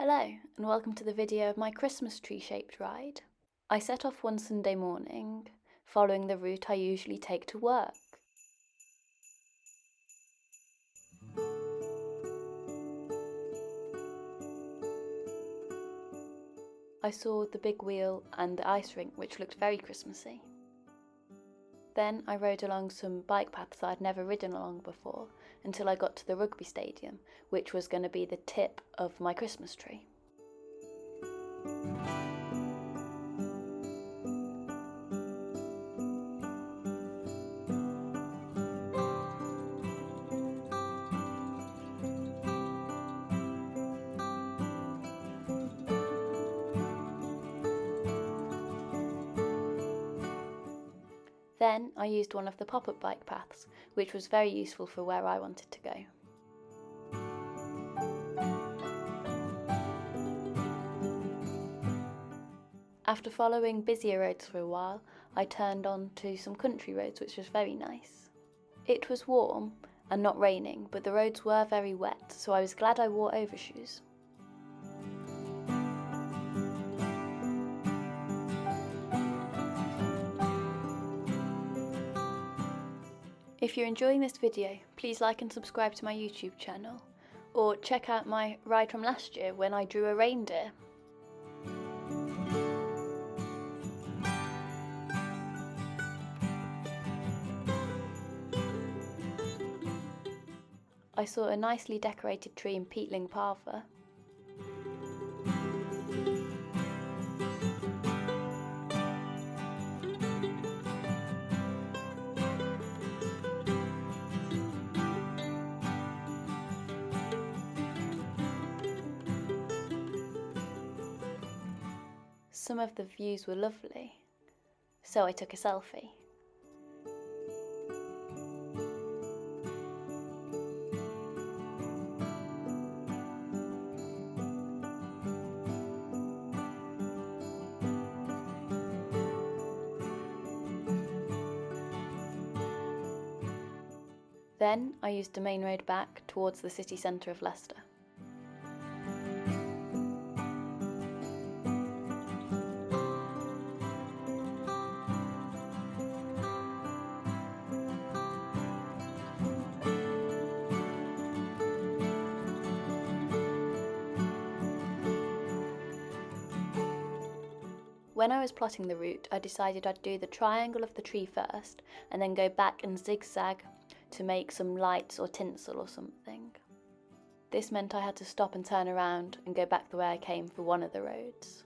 Hello and welcome to the video of my Christmas tree shaped ride. I set off one Sunday morning, following the route I usually take to work. I saw the big wheel and the ice rink, which looked very Christmassy. Then I rode along some bike paths I'd never ridden along before until I got to the rugby stadium, which was going to be the tip of my Christmas tree. Then I used one of the pop-up bike paths, which was very useful for where I wanted to go. After following busier roads for a while, I turned on to some country roads, which was very nice. It was warm and not raining, but the roads were very wet, so I was glad I wore overshoes. If you're enjoying this video, please like and subscribe to my YouTube channel, or check out my ride from last year when I drew a reindeer. I saw a nicely decorated tree in Peatling Parva. Some of the views were lovely, so I took a selfie. Then I used the main road back towards the city centre of Leicester. When I was plotting the route, I decided I'd do the triangle of the tree first and then go back and zigzag to make some lights or tinsel or something. This meant I had to stop and turn around and go back the way I came for one of the roads.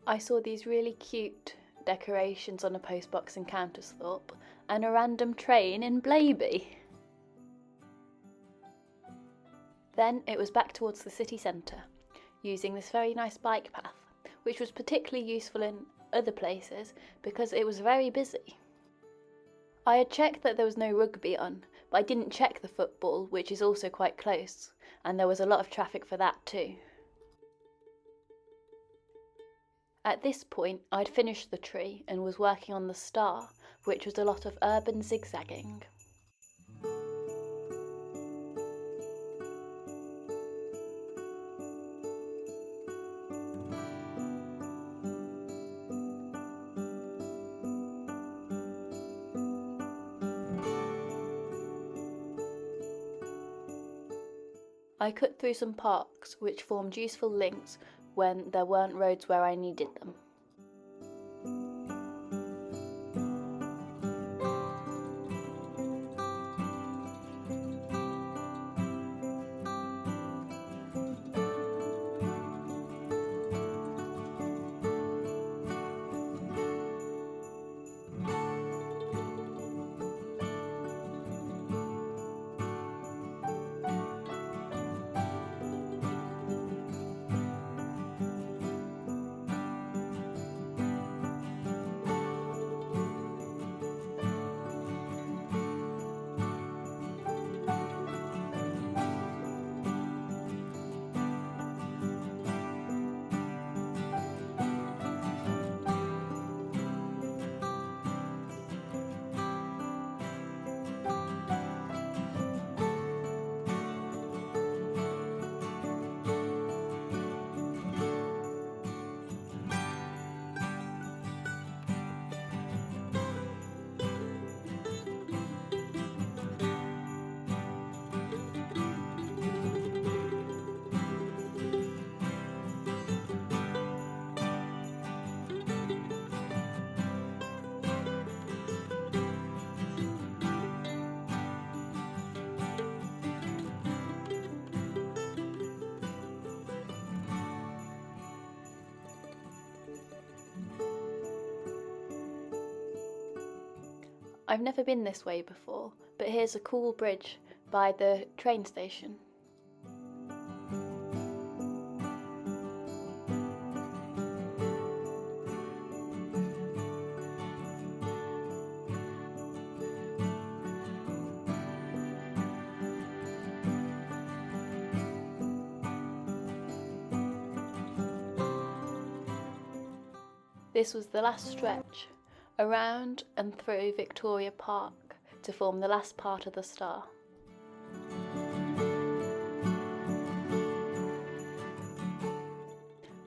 I saw these really cute decorations on a postbox in Countersthorpe and a random train in Blaby. Then it was back towards the city centre, using this very nice bike path, which was particularly useful in other places because it was very busy. I had checked that there was no rugby on, but I didn't check the football, which is also quite close, and there was a lot of traffic for that too. At this point, I'd finished the tree and was working on the star, which was a lot of urban zigzagging. I cut through some parks which formed useful links when there weren't roads where I needed them. I've never been this way before, but here's a cool bridge by the train station. This was the last stretch, around and through Victoria Park, to form the last part of the star.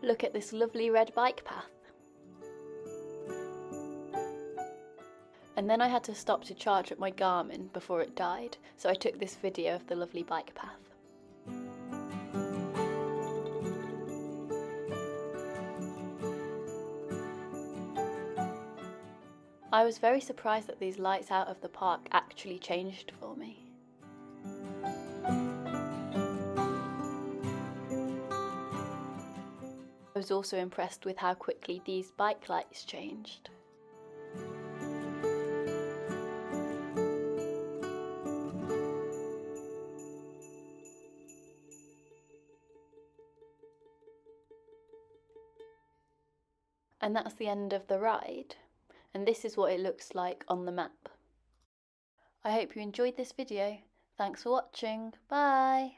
Look at this lovely red bike path. And then I had to stop to charge up my Garmin before it died, so I took this video of the lovely bike path. I was very surprised that these lights out of the park actually changed for me. I was also impressed with how quickly these bike lights changed. And that's the end of the ride. And this is what it looks like on the map. I hope you enjoyed this video. Thanks for watching. Bye!